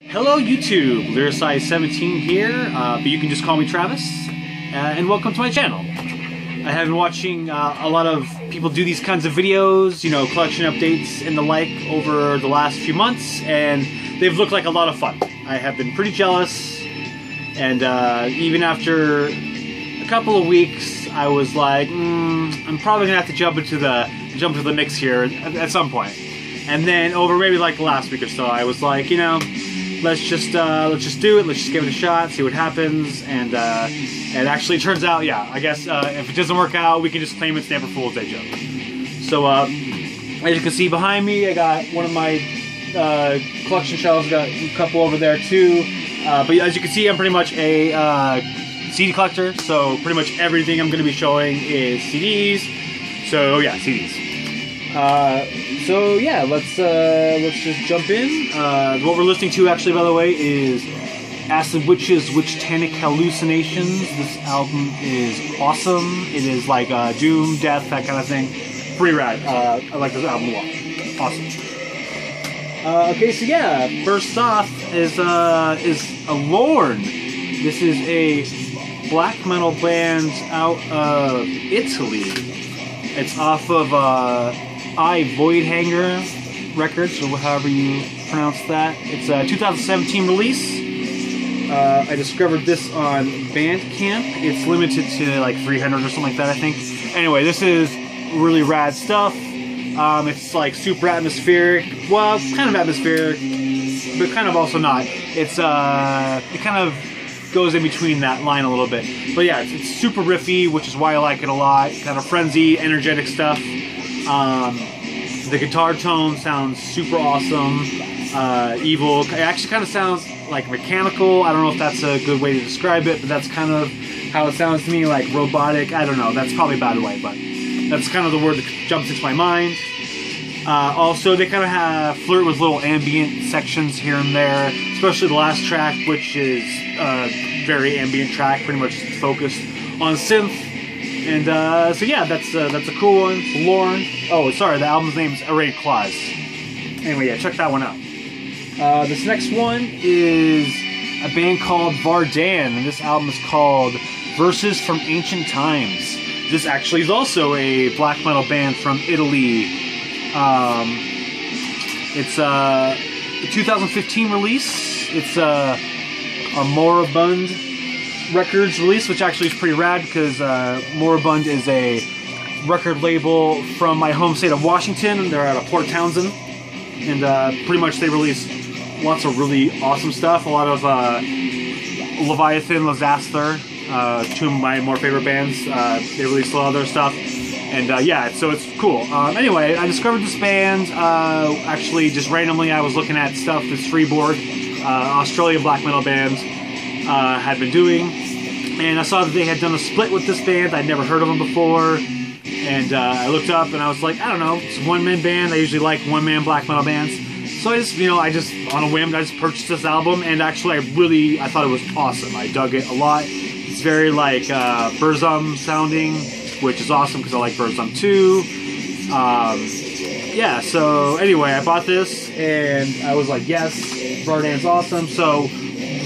Hello YouTube, Lyricise17 here, but you can just call me Travis, and welcome to my channel. I have been watching a lot of people do these kinds of videos, you know, collection updates and the like over the last few months, and they've looked like a lot of fun. I have been pretty jealous, and even after a couple of weeks, I was like, I'm probably gonna have to jump into the mix here at some point. And then over maybe like the last week or so, I was like, you know, let's just do it. Let's just give it a shot, see what happens. And it actually turns out, yeah, I guess if it doesn't work out, we can just claim it's an April Fool's Day joke. So as you can see behind me, I got one of my collection shelves. Got a couple over there too. But as you can see, I'm pretty much a CD collector. So pretty much everything I'm going to be showing is CDs. So yeah, CDs. So yeah, let's just jump in. What we're listening to, actually, by the way, is Acid Witch's Witchtanic Hellucinations. This album is awesome. It is like doom, death, that kind of thing. Pretty rad. I like this album a lot. Awesome. Okay, so yeah, first off is a Lorn. This is a black metal band out of Italy. It's off of Voidhanger Records, or however you pronounce that. It's a 2017 release. I discovered this on Bandcamp. It's limited to like 300 or something like that, I think. Anyway, this is really rad stuff. It's like super atmospheric. Well, kind of atmospheric, but kind of also not. It's it kind of goes in between that line a little bit. But yeah, it's super riffy, which is why I like it a lot. Kind of frenzy, energetic stuff. The guitar tone sounds super awesome, evil. It actually kind of sounds like mechanical. I don't know if that's a good way to describe it, but that's kind of how it sounds to me, like robotic. I don't know, that's probably a bad way, but that's kind of the word that jumps into my mind. Also, they kind of flirt with little ambient sections here and there, especially the last track, which is a very ambient track, pretty much focused on synth. And so yeah, that's a cool one. It's Lorn. Oh, sorry, the album's name is Arrayed Claws. Anyway, yeah, check that one out. This next one is a band called Vardan, and this album is called Verses from Ancient Times. This actually is also a black metal band from Italy. It's a 2015 release. It's a Moribund Records release, which actually is pretty rad because Moribund is a record label from my home state of Washington. They're out of Port Townsend, and pretty much they release lots of really awesome stuff. A lot of Leviathan, Lazaster, two of my more favorite bands. They release a lot of their stuff, and yeah, so it's cool. Anyway, I discovered this band actually just randomly. I was looking at stuff this Freeboard, Australian black metal band, had been doing, and I saw that they had done a split with this band. I'd never heard of them before, and I looked up and I was like, I don't know, it's a one-man band. I usually like one-man black metal bands, so I just on a whim, I just purchased this album, and actually I thought it was awesome. I dug it a lot. It's very like Burzum sounding, which is awesome because I like Burzum too. Yeah, so anyway, I bought this and I was like, yes, Vardan's awesome. So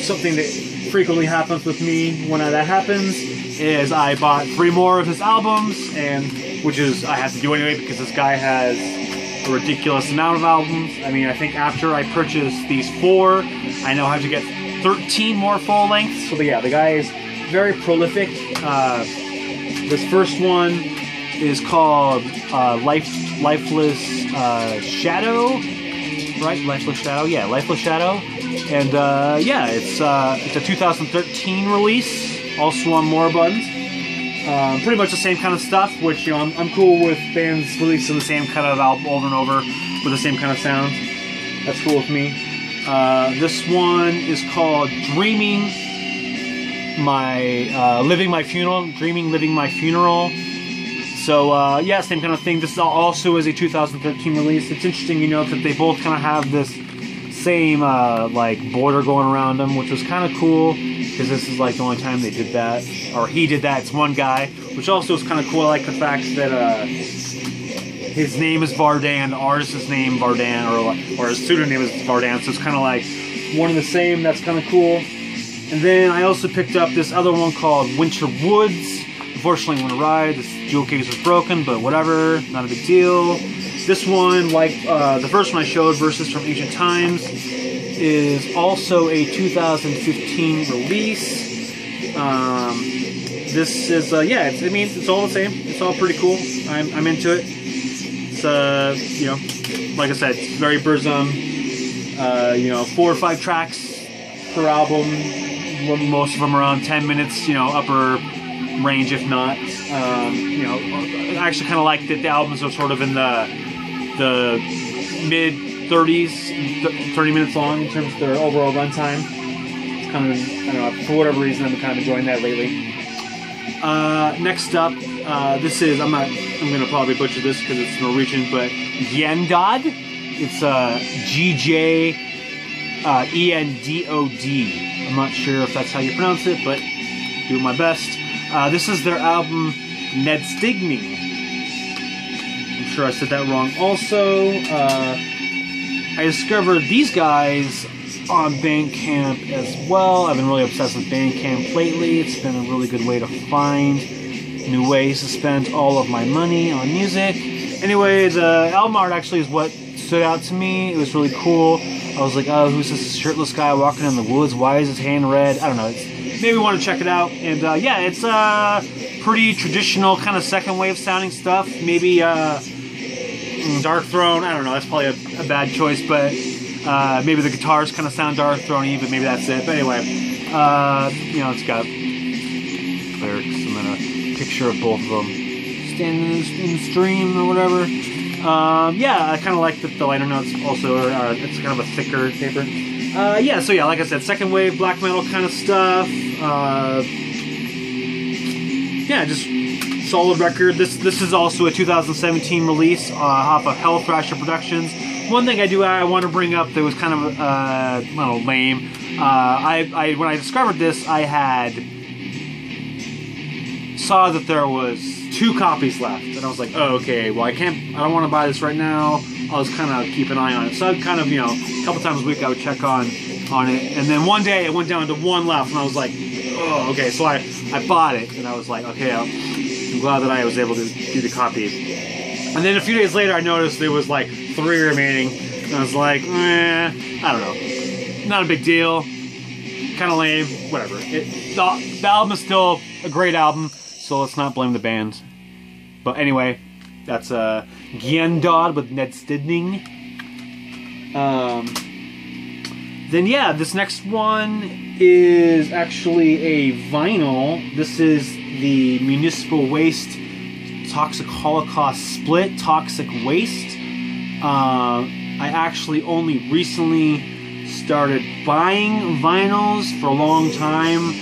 something that frequently happens with me when that happens is I bought 3 more of his albums, and which is I have to do anyway because this guy has a ridiculous amount of albums. I mean, I think after I purchased these 4, I now have to get 13 more full lengths. So yeah, the guy is very prolific. This first one is called Lifeless Shadow, right? Lifeless Shadow, yeah, Lifeless Shadow. And yeah, it's a 2013 release, also on Moribund. Pretty much the same kind of stuff, which, you know, I'm cool with bands releasing the same kind of album over and over with the same kind of sound. That's cool with me. This one is called Dreaming, Living My Funeral. So yeah, same kind of thing. This also is a 2013 release. It's interesting, you know, that they both kind of have this same like border going around them, which was kind of cool because this is like the only time they did that, or he did that. It's one guy, which also is kind of cool. I like the fact that his name is Vardan, the artist's name Vardan, or his pseudonym is Vardan. So it's kind of like one and the same. That's kind of cool. And then I also picked up this other one called Winter Woods. Unfortunately, when I ride, this jewel case was broken, but whatever, not a big deal. This one, like the first one I showed, Versus from Ancient Times, is also a 2015 release. This is, yeah, I mean, it's all the same. It's all pretty cool. I'm into it. It's, you know, like I said, it's very Burzum. You know, 4 or 5 tracks per album. Most of them around 10 minutes, you know, upper range, if not. You know, I actually kind of like that the albums are sort of in the mid 30s, 30 minutes long in terms of their overall runtime. It's kind of, I don't know, for whatever reason, I'm kind of enjoying that lately. Next up, this is, I'm gonna probably butcher this because it's Norwegian, but Gjendød. It's G-J-E-N-D-O-D. I'm not sure if that's how you pronounce it, but doing my best. This is their album Nedstigning. I'm sure I said that wrong. Also, I discovered these guys on Bandcamp as well. I've been really obsessed with Bandcamp lately. It's been a really good way to find new ways to spend all of my money on music. Anyway, the album art actually is what stood out to me. It was really cool. I was like, oh, who's this shirtless guy walking in the woods? Why is his hand red? I don't know. Maybe want to check it out. And yeah, it's pretty traditional kind of second wave sounding stuff. Maybe Dark Throne. I don't know. That's probably a bad choice, but maybe the guitars kind of sound Dark Throne-y, but maybe that's it. But anyway, you know, it's got lyrics and then a picture of both of them standing in the stream or whatever. Yeah, I kind of like the liner notes also. It's kind of a thicker paper. Yeah, so yeah, like I said, second wave black metal kind of stuff. Yeah, just solid record. This is also a 2017 release off of Hell Thrasher Productions. One thing I want to bring up that was kind of I don't know, lame. When I discovered this, I saw that there was 2 copies left, and I was like, oh, okay, well, I don't want to buy this right now. I'll just kind of keep an eye on it. So I'd kind of, you know, a couple times a week I would check on it, and then one day it went down to 1 left, and I was like, oh, okay, so I bought it, and I was like, okay, I'm glad that I was able to do the copy. And then a few days later I noticed there was like 3 remaining, and I was like, I don't know, not a big deal, kind of lame, whatever. The album is still a great album, so let's not blame the band. But anyway, that's Gjendød with Nedstigning. Then yeah, this next one is actually a vinyl. This is the Municipal Waste Toxic Holocaust split, Toxic Waste. I actually only recently started buying vinyls. For a long time.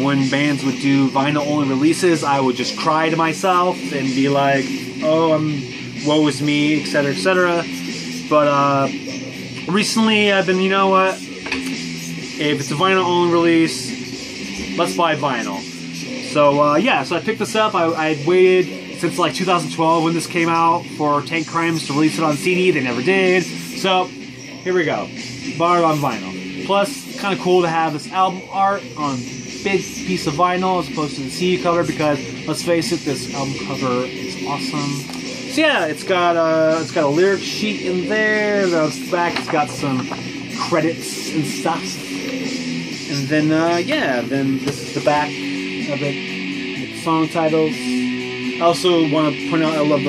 When bands would do vinyl-only releases, I would just cry to myself and be like, oh, woe is me, etc., etc. But recently I've been, you know what, if it's a vinyl-only release, let's buy vinyl. So yeah, so I picked this up. I had waited since like 2012 when this came out for Tank Crimes to release it on CD. They never did. So here we go. Bought it on vinyl. Plus, kind of cool to have this album art on big piece of vinyl as opposed to the CD cover, because let's face it, this album cover is awesome. So yeah, it's got a lyric sheet in there. The back, it's got some credits and stuff. And then yeah, then this is the back of it with song titles. I also want to point out I love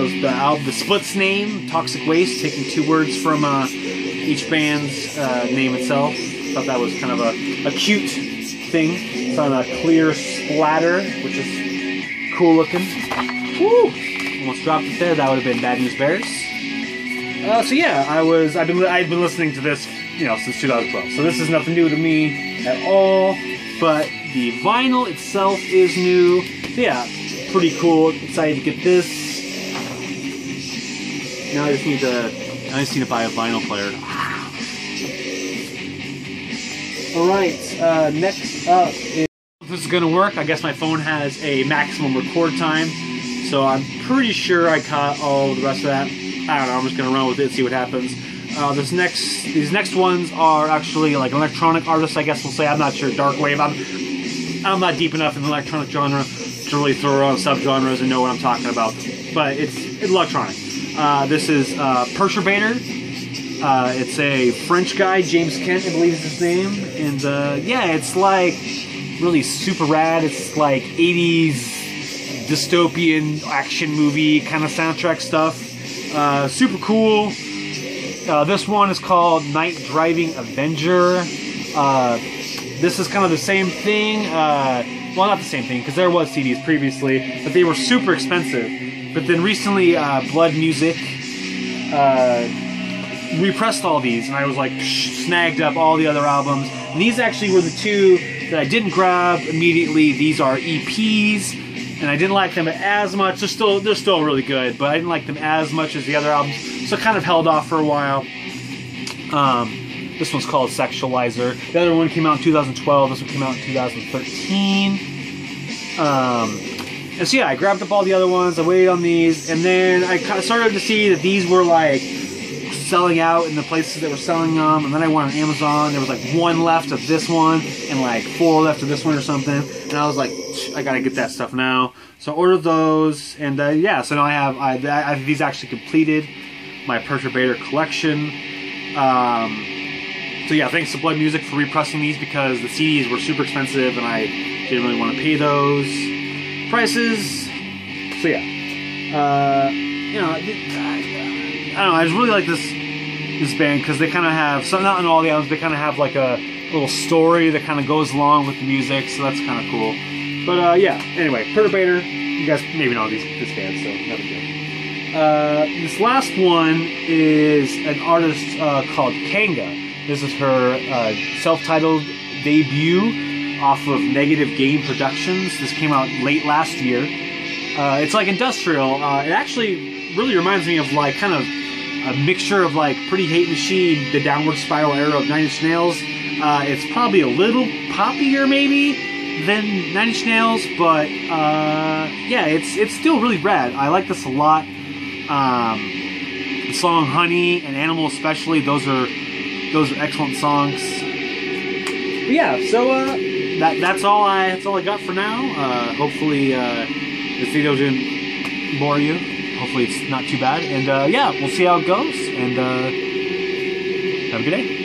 the split's name, Toxic Waste, taking 2 words from each band's name itself. Thought that was kind of a cute thing. It's on a clear splatter, which is cool looking. Woo! Almost dropped it there. That would have been Bad News Bears. So yeah, I'd been listening to this, you know, since 2012. So this is nothing new to me at all. But the vinyl itself is new. So yeah, pretty cool. Excited to get this. Now I just need to buy a vinyl player. Alright, next up is... This is going to work. I guess my phone has a maximum record time, so I'm pretty sure I caught all the rest of that. I don't know, I'm just going to run with it and see what happens. These next ones are actually like electronic artists, I guess we'll say. I'm not sure. Dark wave. I'm not deep enough in the electronic genre to really throw around subgenres and know what I'm talking about. But it's electronic. This is Perturbator. It's a French guy, James Kent, I believe is his name. And yeah, it's like really super rad. It's like 80s dystopian action movie kind of soundtrack stuff. Super cool. This one is called Night Driving Avenger. This is kind of the same thing. Well, not the same thing, because there was CDs previously, but they were super expensive. But then recently, Blood Music repressed all these, and I was like, snagged up all the other albums. And these actually were the two that I didn't grab immediately. These are EPs, and I didn't like them as much. They're still really good, but I didn't like them as much as the other albums, so I kind of held off for a while. This one's called Sexualizer. The other one came out in 2012. This one came out in 2013. And so yeah, I grabbed up all the other ones. I waited on these, and then I started to see that these were like selling out in the places that were selling them. And then I went on Amazon. There was like 1 left of this one and like 4 left of this one or something. And I was like, I gotta get that stuff now. So I ordered those, and yeah. So now I have these actually completed my Perturbator collection. So yeah, thanks to Blood Music for repressing these, because the CDs were super expensive and I didn't really want to pay those prices. So yeah, you know, I don't know. I just really like this band because they kind of have, so not in all the albums, they kind of have like a little story that kind of goes along with the music, so that's kind of cool. But yeah, anyway, Perturbator. You guys maybe know this band, so never good. This last one is an artist called Kanga. This is her self-titled debut off of Negative Game Productions. This came out late last year. It's like industrial. It actually really reminds me of like kind of a mixture of like Pretty Hate Machine, the Downward Spiral era of 9 Inch Nails. It's probably a little poppier maybe than 9 Inch Nails, but yeah, it's still really rad. I like this a lot. The song Honey and Animal especially, those are excellent songs. But yeah, so that's all I got for now. Hopefully this video didn't bore you. Hopefully it's not too bad. And yeah, we'll see how it goes. And have a good day.